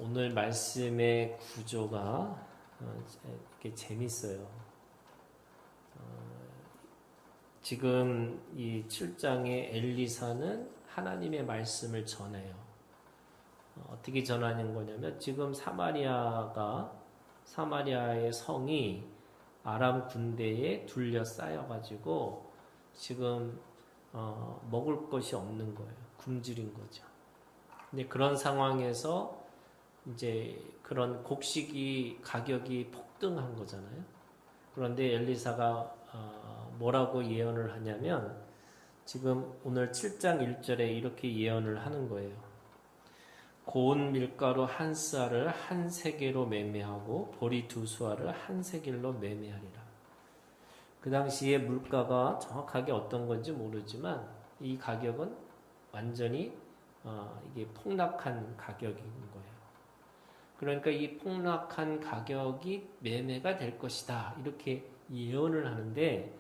오늘 말씀의 구조가 이렇게 재밌어요. 지금 이 7장의 엘리사는 하나님의 말씀을 전해요. 어떻게 전하는 거냐면 지금 사마리아의 성이 아람 군대에 둘러싸여가지고 지금 먹을 것이 없는 거예요. 굶주린 거죠. 근데 그런 상황에서 이제 그런 곡식이 가격이 폭등한 거잖아요. 그런데 엘리사가 뭐라고 예언을 하냐면 지금 오늘 7장 1절에 이렇게 예언을 하는 거예요. 고운 밀가루 한 쌀을 한 세겔로 매매하고 보리 두 수알을 한 세겔로 매매하리라. 그 당시에 물가가 정확하게 어떤 건지 모르지만 이 가격은 완전히 이게 폭락한 가격인 거예요. 그러니까 이 폭락한 가격이 매매가 될 것이다. 이렇게 예언을 하는데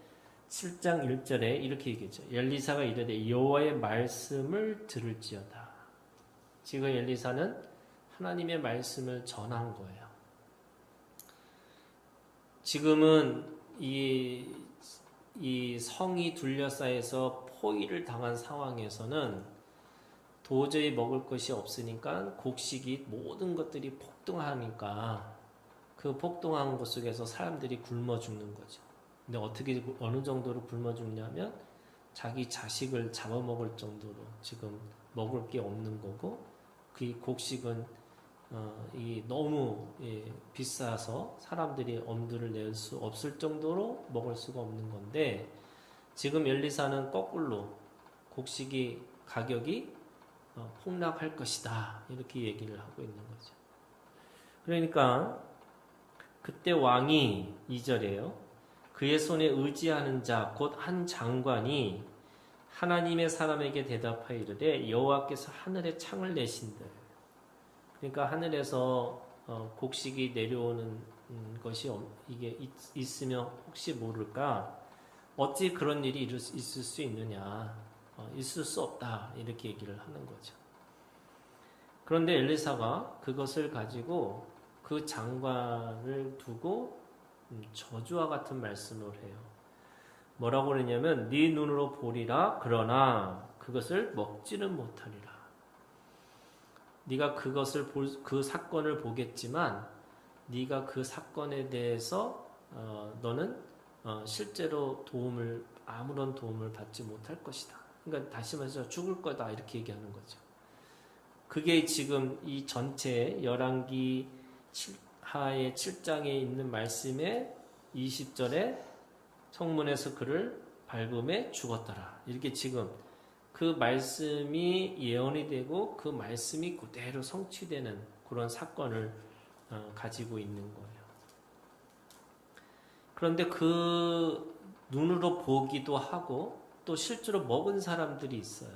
7장 1절에 이렇게 얘기했죠. 엘리사가 이르되 여호와의 말씀을 들을지어다. 지금 엘리사는 하나님의 말씀을 전한 거예요. 지금은 이 성이 둘러싸여서 포위를 당한 상황에서는 도저히 먹을 것이 없으니까 곡식이 모든 것들이 폭등하니까 그 폭등한 것 속에서 사람들이 굶어 죽는 거죠. 근데 어느 정도로 굶어 죽냐면 자기 자식을 잡아먹을 정도로 지금 먹을 게 없는 거고 그 곡식은 너무 비싸서 사람들이 엄두를 낼 수 없을 정도로 먹을 수가 없는 건데 지금 엘리사는 거꾸로 곡식이 가격이 폭락할 것이다 이렇게 얘기를 하고 있는 거죠. 그러니까 그때 왕이 2절에요. 그의 손에 의지하는 자 곧 한 장관이 하나님의 사람에게 대답하여 이르되 여호와께서 하늘에 창을 내신대. 그러니까 하늘에서 곡식이 내려오는 것이 이게 있으면 혹시 모를까 어찌 그런 일이 있을 수 있느냐. 있을 수 없다 이렇게 얘기를 하는 거죠. 그런데 엘리사가 그것을 가지고 그 장관을 두고 저주와 같은 말씀을 해요. 뭐라고 그러냐면 네 눈으로 보리라 그러나 그것을 먹지는 못하리라. 네가 그 사건을 보겠지만 네가 그 사건에 대해서 너는 실제로 아무런 도움을 받지 못할 것이다. 그러니까 다시 말해서 죽을 거다 이렇게 얘기하는 거죠. 그게 지금 이 전체 열왕기 하의 7장에 있는 말씀의 20절에 성문에서 그를 밟음에 죽었더라. 이렇게 지금 그 말씀이 예언이 되고 그 말씀이 그대로 성취되는 그런 사건을 가지고 있는 거예요. 그런데 그 눈으로 보기도 하고 또 실제로 먹은 사람들이 있어요.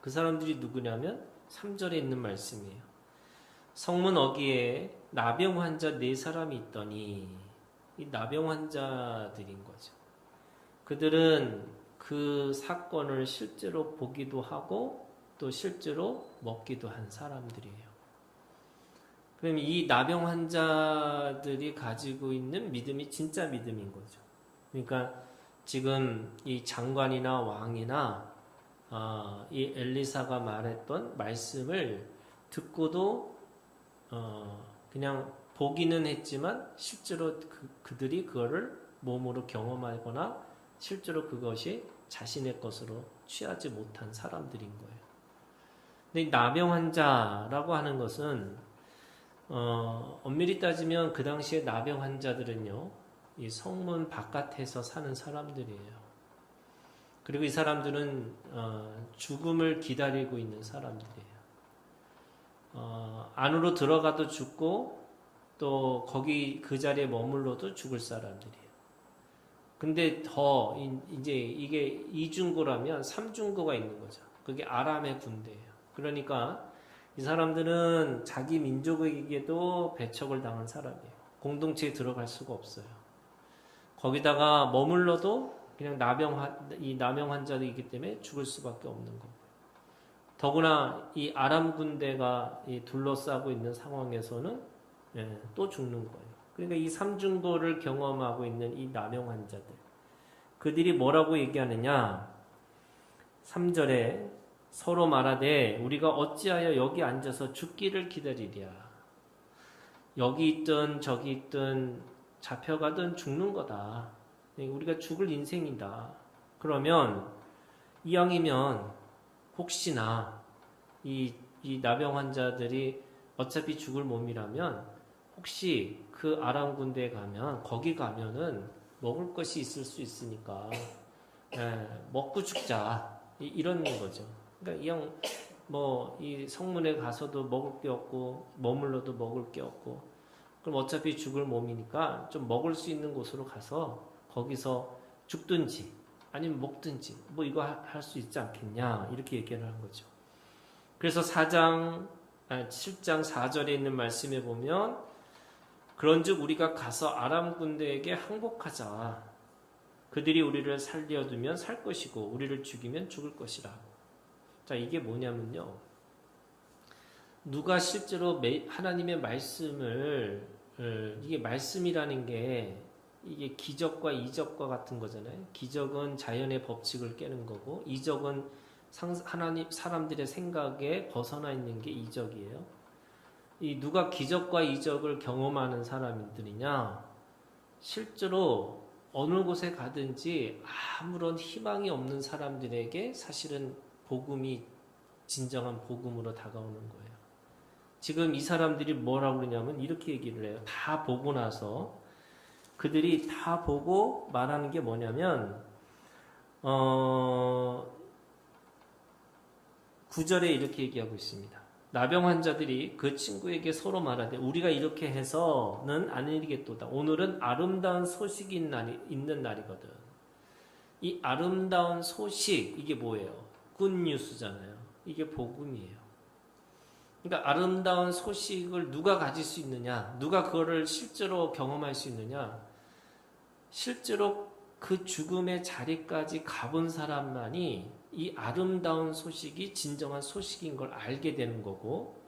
그 사람들이 누구냐면 3절에 있는 말씀이에요. 성문 어귀에 나병 환자 4사람이 있더니 이 나병 환자들인 거죠. 그들은 그 사건을 실제로 보기도 하고 또 실제로 먹기도 한 사람들이에요. 그럼 이 나병 환자들이 가지고 있는 믿음이 진짜 믿음인 거죠. 그러니까 지금 이 장관이나 왕이나 이 엘리사가 말했던 말씀을 듣고도 그냥 보기는 했지만 실제로 그들이 그거를 몸으로 경험하거나 실제로 그것이 자신의 것으로 취하지 못한 사람들인 거예요. 근데 나병 환자라고 하는 것은 엄밀히 따지면 그 당시에 나병 환자들은요, 이 성문 바깥에서 사는 사람들이에요. 그리고 이 사람들은 죽음을 기다리고 있는 사람들이에요. 안으로 들어가도 죽고 또 거기 그 자리에 머물러도 죽을 사람들이에요. 근데 더 이제 이게 이중고라면 삼중고가 있는 거죠. 그게 아람의 군대예요. 그러니까 이 사람들은 자기 민족에게도 배척을 당한 사람이에요. 공동체에 들어갈 수가 없어요. 거기다가 머물러도 그냥 나병 환자이기 때문에 죽을 수밖에 없는 거고요. 더구나 이 아람 군대가 둘러싸고 있는 상황에서는 또 죽는 거예요. 그러니까 이 삼중고를 경험하고 있는 이 남용 환자들, 그들이 뭐라고 얘기하느냐? 3절에 서로 말하되 우리가 어찌하여 여기 앉아서 죽기를 기다리랴. 여기 있든 저기 있든 잡혀가든 죽는 거다. 우리가 죽을 인생이다. 그러면 이왕이면 혹시나 이 나병 환자들이 어차피 죽을 몸이라면 혹시 그 아람 군대에 가면 거기 가면은 먹을 것이 있을 수 있으니까 먹고 죽자 이런 거죠. 그러니까 이왕 이 성문에 가서도 먹을 게 없고 머물러도 먹을 게 없고 그럼 어차피 죽을 몸이니까 좀 먹을 수 있는 곳으로 가서 거기서 죽든지 아니면 먹든지 이거 할 수 있지 않겠냐 이렇게 얘기를 한 거죠. 그래서 7장 4절에 있는 말씀에 보면 그런즉 우리가 가서 아람 군대에게 항복하자. 그들이 우리를 살려두면 살 것이고 우리를 죽이면 죽을 것이라. 자, 이게 뭐냐면요. 누가 실제로 하나님의 말씀을 이게 말씀이라는 게 이게 기적과 이적과 같은 거잖아요. 기적은 자연의 법칙을 깨는 거고 이적은 하나님 사람들의 생각에 벗어나 있는 게 이적이에요. 이 누가 기적과 이적을 경험하는 사람들이냐? 실제로 어느 곳에 가든지 아무런 희망이 없는 사람들에게 사실은 복음이 진정한 복음으로 다가오는 거예요. 지금 이 사람들이 뭐라고 그러냐면 이렇게 얘기를 해요. 다 보고 나서 그들이 다 보고 말하는 게 뭐냐면 9절에 이렇게 얘기하고 있습니다. 나병 환자들이 그 친구에게 서로 말하되 우리가 이렇게 해서는 안 이르겠도다. 오늘은 아름다운 소식이 있는 날이거든. 이 아름다운 소식 이게 뭐예요? 굿뉴스잖아요. 이게 복음이에요. 그러니까 아름다운 소식을 누가 가질 수 있느냐? 누가 그거를 실제로 경험할 수 있느냐? 실제로 그 죽음의 자리까지 가본 사람만이 이 아름다운 소식이 진정한 소식인 걸 알게 되는 거고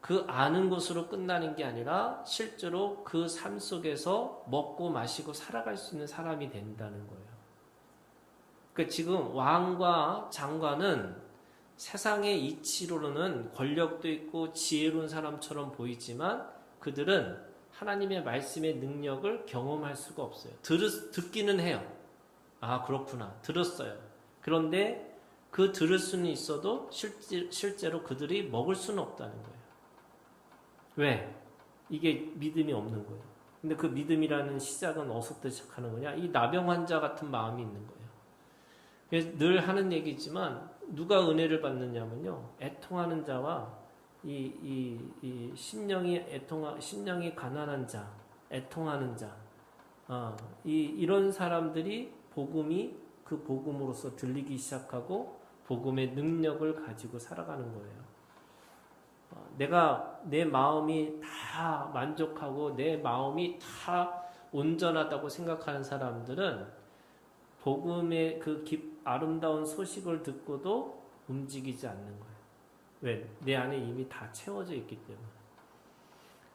그 아는 것으로 끝나는 게 아니라 실제로 그 삶 속에서 먹고 마시고 살아갈 수 있는 사람이 된다는 거예요. 그러니까 지금 왕과 장관은 세상의 이치로는 권력도 있고 지혜로운 사람처럼 보이지만 그들은 하나님의 말씀의 능력을 경험할 수가 없어요. 듣기는 해요. 아, 그렇구나. 들었어요. 그런데 그 들을 수는 있어도 실제로 그들이 먹을 수는 없다는 거예요. 왜? 이게 믿음이 없는 거예요. 근데 그 믿음이라는 시작은 어디서부터 시작하는 거냐? 이 나병 환자 같은 마음이 있는 거예요. 그래서 늘 하는 얘기지만 누가 은혜를 받느냐면요. 애통하는 자와 심령이 가난한 자, 애통하는 자, 이런 사람들이 그 복음으로서 들리기 시작하고 복음의 능력을 가지고 살아가는 거예요. 내 마음이 다 만족하고 내 마음이 다 온전하다고 생각하는 사람들은 복음의 그 아름다운 소식을 듣고도 움직이지 않는 거예요. 왜? 내 안에 이미 다 채워져 있기 때문에.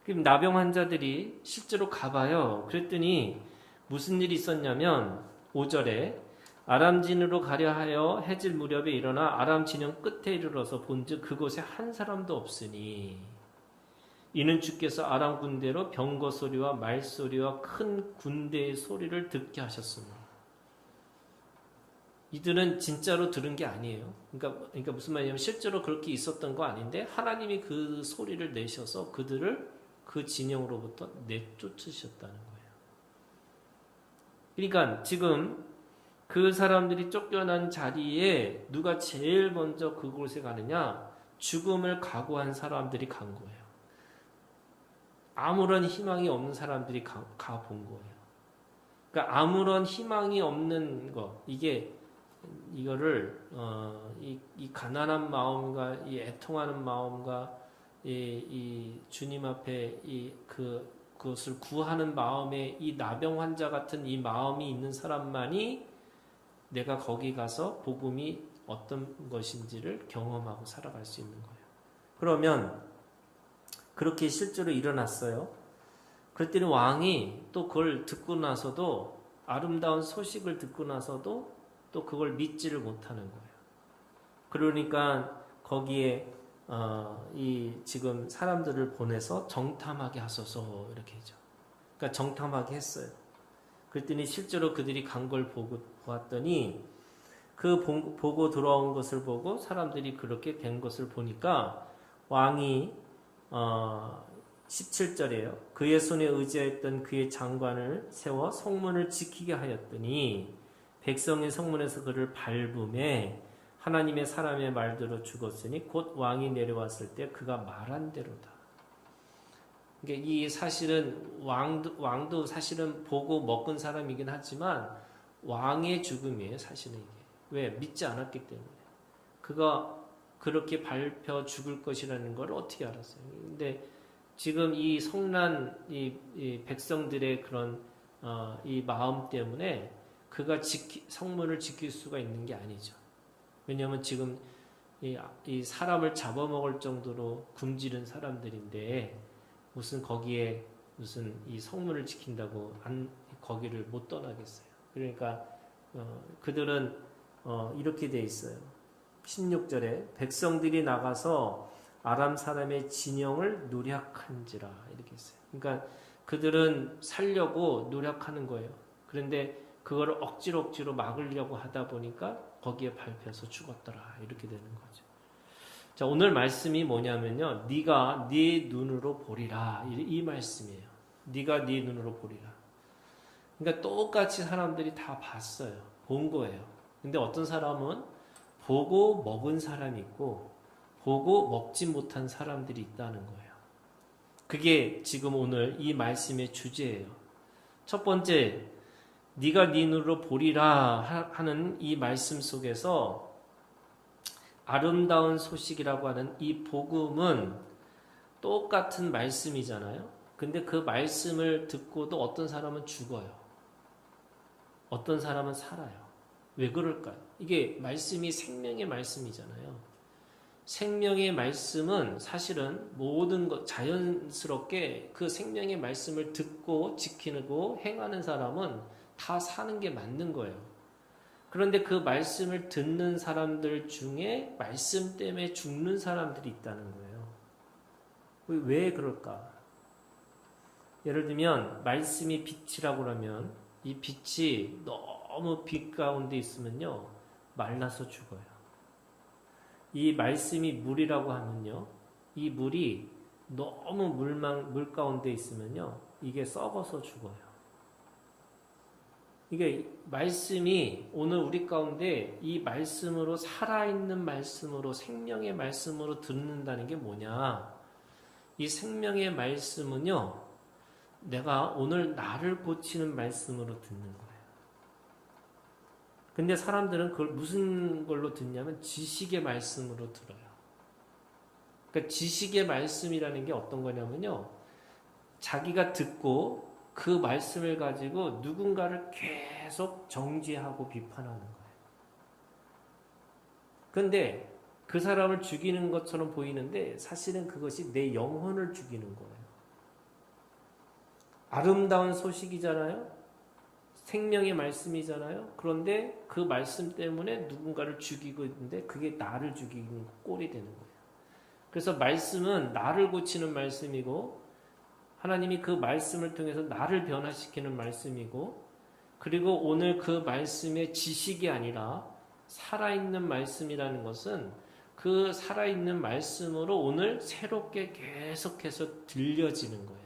그럼 나병 환자들이 실제로 가봐요. 그랬더니 무슨 일이 있었냐면 5절에 아람진으로 가려 하여 해질 무렵에 일어나 아람 진영 끝에 이르러서 본즉 그곳에 한 사람도 없으니 이는 주께서 아람 군대로 병거 소리와 말소리와 큰 군대의 소리를 듣게 하셨습니다. 이들은 진짜로 들은 게 아니에요. 그러니까 무슨 말이냐면 실제로 그렇게 있었던 거 아닌데 하나님이 그 소리를 내셔서 그들을 그 진영으로부터 내쫓으셨다는 거예요. 그러니까 지금 그 사람들이 쫓겨난 자리에 누가 제일 먼저 그곳에 가느냐? 죽음을 각오한 사람들이 간 거예요. 아무런 희망이 없는 사람들이 가본 거예요. 그러니까 아무런 희망이 없는 거, 이거를 이 가난한 마음과 이 애통하는 마음과 이 주님 앞에 그것을 구하는 마음에 이 나병 환자 같은 이 마음이 있는 사람만이 내가 거기 가서 복음이 어떤 것인지를 경험하고 살아갈 수 있는 거예요. 그러면 그렇게 실제로 일어났어요. 그랬더니 왕이 또 그걸 듣고 나서도 아름다운 소식을 듣고 나서도 또 그걸 믿지를 못하는 거예요. 그러니까 거기에 이 지금 사람들을 보내서 정탐하게 하소서 이렇게 했죠. 그러니까 정탐하게 했어요. 그랬더니 실제로 그들이 간 걸 보았더니 그 보고 돌아온 것을 보고 사람들이 그렇게 된 것을 보니까 왕이 17절이에요. 그의 손에 의지하였던 그의 장관을 세워 성문을 지키게 하였더니 백성이 성문에서 그를 밟음에 하나님의 사람의 말대로 죽었으니 곧 왕이 내려왔을 때 그가 말한 대로다. 그러니까 이 사실은 왕도 사실은 보고 먹은 사람이긴 하지만 왕의 죽음이에요. 사실은 이게. 왜? 믿지 않았기 때문에. 그가 그렇게 밟혀 죽을 것이라는 걸 어떻게 알았어요? 근데 지금 이 성난 이 백성들의 그런 이 마음 때문에 그가 성문을 지킬 수가 있는 게 아니죠. 왜냐하면 지금 이 사람을 잡아먹을 정도로 굶주린 사람들인데 무슨 거기에 무슨 이 성문을 지킨다고 거기를 못 떠나겠어요. 그러니까 그들은 이렇게 돼 있어요. 16절에 백성들이 나가서 아람 사람의 진영을 노력한지라 이렇게 있어요. 그러니까 그들은 살려고 노력하는 거예요. 그런데 그걸 억지로 막으려고 하다 보니까 거기에 밟혀서 죽었더라 이렇게 되는 거죠. 자, 오늘 말씀이 뭐냐면요, 네가 네 눈으로 보리라 이 말씀이에요. 네가 네 눈으로 보리라. 그러니까 똑같이 사람들이 다 봤어요. 본 거예요. 근데 어떤 사람은 보고 먹은 사람이 있고 보고 먹지 못한 사람들이 있다는 거예요. 그게 지금 오늘 이 말씀의 주제예요. 첫 번째, 네가 네 눈으로 보리라 하는 이 말씀 속에서 아름다운 소식이라고 하는 이 복음은 똑같은 말씀이잖아요. 근데 그 말씀을 듣고도 어떤 사람은 죽어요. 어떤 사람은 살아요. 왜 그럴까요? 이게 말씀이 생명의 말씀이잖아요. 생명의 말씀은 사실은 모든 것 자연스럽게 그 생명의 말씀을 듣고 지키고 행하는 사람은 다 사는 게 맞는 거예요. 그런데 그 말씀을 듣는 사람들 중에 말씀 때문에 죽는 사람들이 있다는 거예요. 왜 그럴까? 예를 들면 말씀이 빛이라고 하면 이 빛이 너무 빛 가운데 있으면요 말라서 죽어요. 이 말씀이 물이라고 하면요 이 물이 너무 물 가운데 있으면요 이게 썩어서 죽어요. 이게 말씀이 오늘 우리 가운데 이 말씀으로 살아있는 말씀으로 생명의 말씀으로 듣는다는 게 뭐냐? 이 생명의 말씀은요 내가 오늘 나를 고치는 말씀으로 듣는 거예요. 근데 사람들은 그걸 무슨 걸로 듣냐면 지식의 말씀으로 들어요. 그러니까 지식의 말씀이라는 게 어떤 거냐면요. 자기가 듣고 그 말씀을 가지고 누군가를 계속 정죄하고 비판하는 거예요. 그런데 그 사람을 죽이는 것처럼 보이는데 사실은 그것이 내 영혼을 죽이는 거예요. 아름다운 소식이잖아요. 생명의 말씀이잖아요. 그런데 그 말씀 때문에 누군가를 죽이고 있는데 그게 나를 죽이는 꼴이 되는 거예요. 그래서 말씀은 나를 고치는 말씀이고 하나님이 그 말씀을 통해서 나를 변화시키는 말씀이고 그리고 오늘 그 말씀의 지식이 아니라 살아있는 말씀이라는 것은 그 살아있는 말씀으로 오늘 새롭게 계속해서 들려지는 거예요.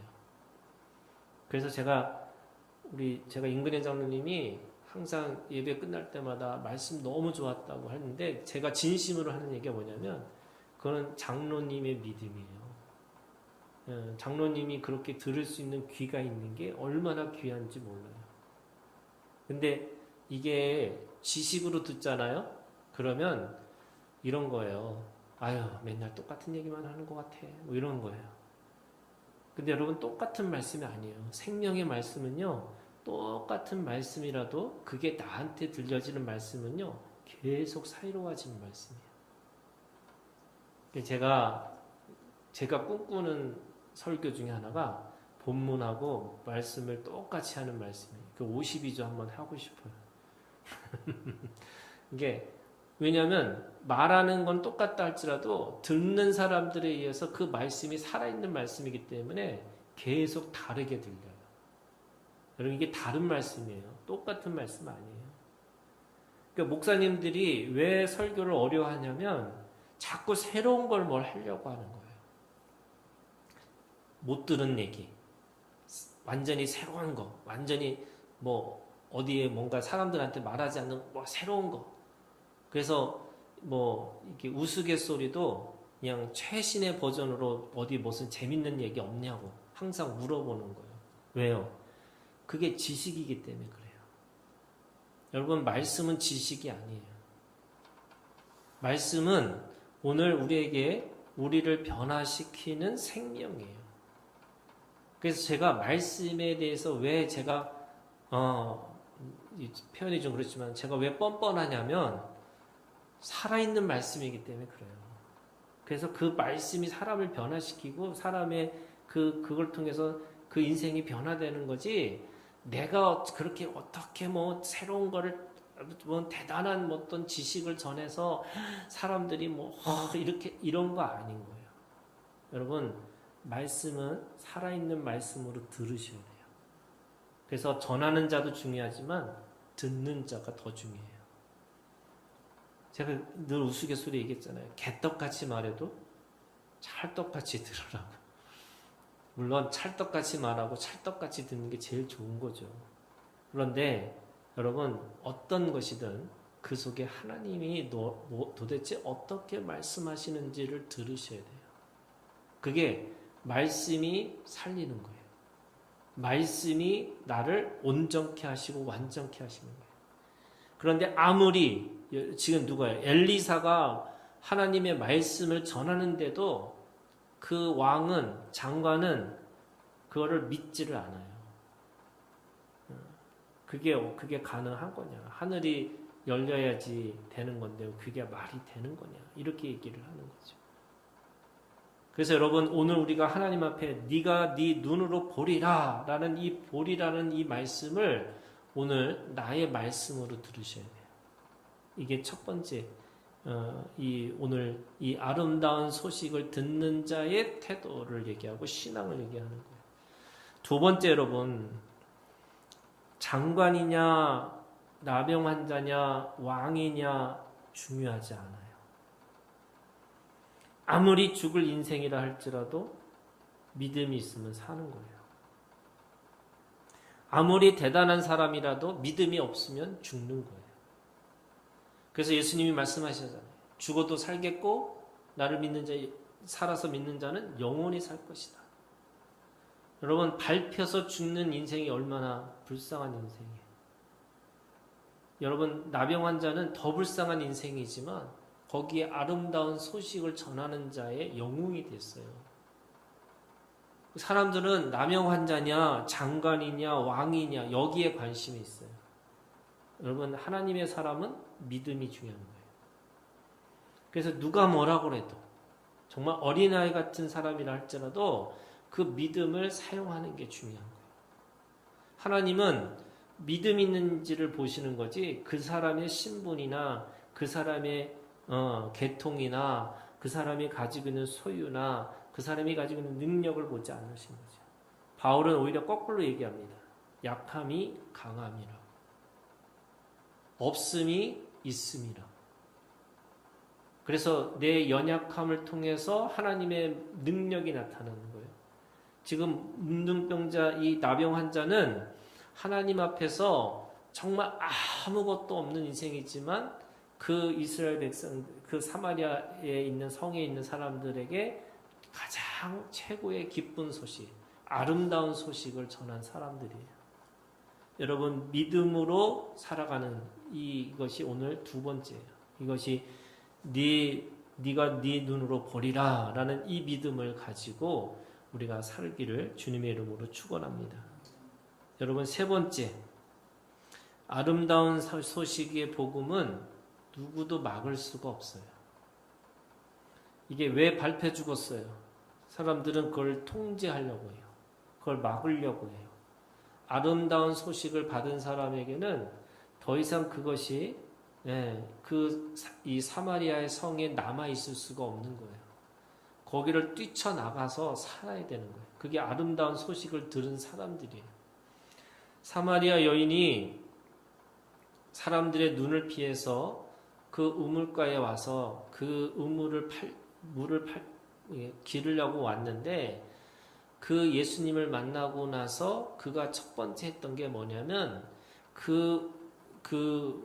그래서 제가 임근혜 장로님이 항상 예배 끝날 때마다 말씀 너무 좋았다고 하는데 제가 진심으로 하는 얘기가 뭐냐면 그건 장로님의 믿음이에요. 장로님이 그렇게 들을 수 있는 귀가 있는 게 얼마나 귀한지 몰라요. 근데 이게 지식으로 듣잖아요. 그러면 이런 거예요. 아유 맨날 똑같은 얘기만 하는 것 같아. 뭐 이런 거예요. 근데 여러분 똑같은 말씀이 아니에요. 생명의 말씀은요. 똑같은 말씀이라도 그게 나한테 들려지는 말씀은요. 계속 사이로와지는 말씀이에요. 제가 꿈꾸는 설교 중에 하나가 본문하고 말씀을 똑같이 하는 말씀이에요. 그 52조 한번 하고 싶어요. 이게 왜냐하면 말하는 건 똑같다 할지라도 듣는 사람들에 의해서 그 말씀이 살아있는 말씀이기 때문에 계속 다르게 들려요. 여러분 이게 다른 말씀이에요. 똑같은 말씀 아니에요. 그러니까 목사님들이 왜 설교를 어려워하냐면 자꾸 새로운 걸 뭘 하려고 하는 거예요. 못 들은 얘기, 완전히 새로운 거, 완전히 뭐 어디에 뭔가 사람들한테 말하지 않는 뭐 새로운 거. 그래서 뭐 이렇게 우스갯소리도 그냥 최신의 버전으로 어디 무슨 재밌는 얘기 없냐고 항상 물어보는 거예요. 왜요? 그게 지식이기 때문에 그래요. 여러분 말씀은 지식이 아니에요. 말씀은 오늘 우리를 변화시키는 생명이에요. 그래서 제가 말씀에 대해서 왜 제가 표현이 좀 그렇지만 제가 왜 뻔뻔하냐면 살아있는 말씀이기 때문에 그래요. 그래서 그 말씀이 사람을 변화시키고 사람의 그걸 통해서 그 인생이 변화되는 거지 내가 그렇게 어떻게 뭐 새로운 거를 뭐 대단한 어떤 지식을 전해서 사람들이 뭐 이렇게 이런 거 아닌 거예요. 여러분 말씀은 살아있는 말씀으로 들으셔야 돼요. 그래서 전하는 자도 중요하지만 듣는 자가 더 중요해요. 제가 늘 우스갯소리 얘기했잖아요. 개떡같이 말해도 찰떡같이 들으라고. 물론 찰떡같이 말하고 찰떡같이 듣는 게 제일 좋은 거죠. 그런데 여러분 어떤 것이든 그 속에 하나님이 도대체 어떻게 말씀하시는지를 들으셔야 돼요. 그게 말씀이 살리는 거예요. 말씀이 나를 온전케 하시고 완전케 하시는 거예요. 그런데 아무리 지금 누가요? 엘리사가 하나님의 말씀을 전하는데도 그 왕은 장관은 그거를 믿지를 않아요. 그게 가능한 거냐? 하늘이 열려야지 되는 건데 그게 말이 되는 거냐? 이렇게 얘기를 하는 거죠. 그래서 여러분 오늘 우리가 하나님 앞에 네가 네 눈으로 보리라 라는 이 보리라는 이 말씀을 오늘 나의 말씀으로 들으셔야 돼요. 이게 첫 번째 오늘 이 아름다운 소식을 듣는 자의 태도를 얘기하고 신앙을 얘기하는 거예요. 두 번째 여러분 장관이냐 나병 환자냐 왕이냐 중요하지 않아요. 아무리 죽을 인생이라 할지라도 믿음이 있으면 사는 거예요. 아무리 대단한 사람이라도 믿음이 없으면 죽는 거예요. 그래서 예수님이 말씀하시잖아요. 죽어도 살겠고 나를 믿는 자, 살아서 믿는 자는 영원히 살 것이다. 여러분 밟혀서 죽는 인생이 얼마나 불쌍한 인생이에요. 여러분 나병 환자는 더 불쌍한 인생이지만 거기에 아름다운 소식을 전하는 자의 영웅이 됐어요. 사람들은 나병 환자냐 장관이냐 왕이냐 여기에 관심이 있어요. 여러분 하나님의 사람은 믿음이 중요한 거예요. 그래서 누가 뭐라고 해도 정말 어린아이 같은 사람이라 할지라도 그 믿음을 사용하는 게 중요한 거예요. 하나님은 믿음 있는지를 보시는 거지 그 사람의 신분이나 그 사람의 계통이나 그 사람이 가지고 있는 소유나 그 사람이 가지고 있는 능력을 보지 않으신 거죠. 바울은 오히려 거꾸로 얘기합니다. 약함이 강함이라. 없음이 있음이라. 그래서 내 연약함을 통해서 하나님의 능력이 나타나는 거예요. 지금 문둥병자 이 나병 환자는 하나님 앞에서 정말 아무것도 없는 인생이지만 그 이스라엘 백성, 그 사마리아에 있는 성에 있는 사람들에게 가장 최고의 기쁜 소식, 아름다운 소식을 전한 사람들이에요. 여러분 믿음으로 살아가는 이것이 오늘 두 번째예요. 이것이 네가 네 눈으로 보리라 라는 이 믿음을 가지고 우리가 살기를 주님의 이름으로 축원합니다. 여러분 세 번째 아름다운 소식의 복음은 누구도 막을 수가 없어요. 이게 왜 밟혀 죽었어요? 사람들은 그걸 통제하려고 해요. 그걸 막으려고 해요. 아름다운 소식을 받은 사람에게는 더 이상 그것이 이 사마리아의 성에 남아 있을 수가 없는 거예요. 거기를 뛰쳐나가서 살아야 되는 거예요. 그게 아름다운 소식을 들은 사람들이에요. 사마리아 여인이 사람들의 눈을 피해서 그 우물가에 와서 그 물을 기르려고 왔는데 그 예수님을 만나고 나서 그가 첫 번째 했던 게 뭐냐면 그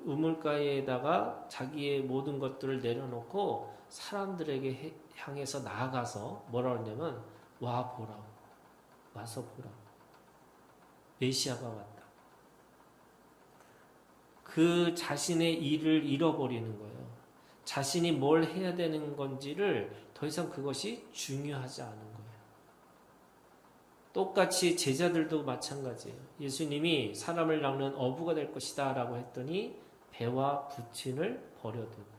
우물가에다가 자기의 모든 것들을 내려놓고 사람들에게 향해서 나아가서 뭐라 그러냐면 와 보라고, 와서 보라고, 메시아가 왔다. 그 자신의 일을 잃어버리는 거예요. 자신이 뭘 해야 되는 건지를 더 이상 그것이 중요하지 않은 거예요. 똑같이 제자들도 마찬가지예요. 예수님이 사람을 낚는 어부가 될 것이다 라고 했더니 배와 부친을 버려두고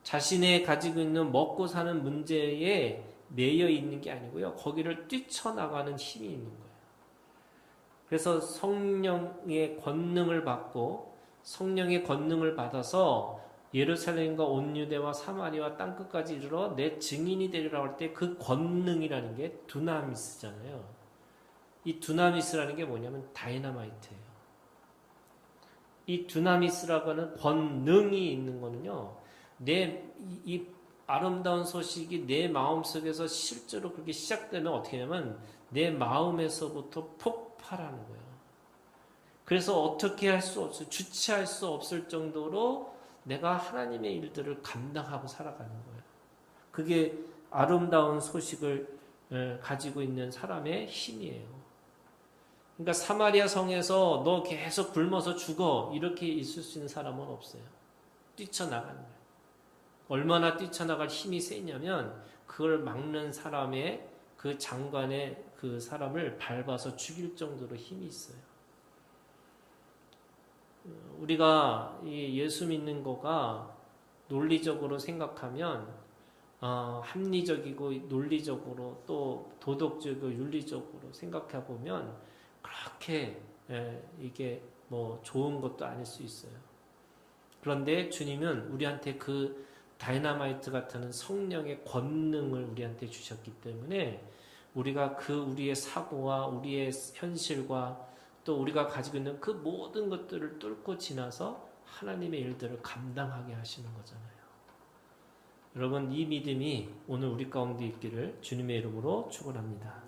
자신의 가지고 있는 먹고 사는 문제에 매여 있는 게 아니고요. 거기를 뛰쳐나가는 힘이 있는 거예요. 그래서 성령의 권능을 받고 성령의 권능을 받아서 예루살렘과 온 유대와 사마리아 땅끝까지 이르러 내 증인이 되리라고 할 때 그 권능이라는 게 두나미스잖아요. 이 두나미스라는 게 뭐냐면 다이너마이트예요. 이 두나미스라고 하는 권능이 있는 거는요. 이 아름다운 소식이 내 마음속에서 실제로 그렇게 시작되면 어떻게 하냐면 내 마음에서부터 폭발하는 거예요. 그래서 어떻게 할 수 없어요. 주체할 수 없을 정도로 내가 하나님의 일들을 감당하고 살아가는 거예요. 그게 아름다운 소식을 가지고 있는 사람의 힘이에요. 그러니까 사마리아 성에서 너 계속 굶어서 죽어 이렇게 있을 수 있는 사람은 없어요. 뛰쳐나가는 거예요. 얼마나 뛰쳐나갈 힘이 세냐면 그걸 막는 사람의 그 장관의 그 사람을 밟아서 죽일 정도로 힘이 있어요. 우리가 이 예수 믿는 거가 논리적으로 생각하면 합리적이고 논리적으로 또 도덕적이고 윤리적으로 생각해 보면 그렇게 이게 뭐 좋은 것도 아닐 수 있어요. 그런데 주님은 우리한테 그 다이너마이트 같은 성령의 권능을 우리한테 주셨기 때문에 우리가 우리의 사고와 우리의 현실과 또 우리가 가지고 있는 그 모든 것들을 뚫고 지나서 하나님의 일들을 감당하게 하시는 거잖아요. 여러분 이 믿음이 오늘 우리 가운데 있기를 주님의 이름으로 축원합니다.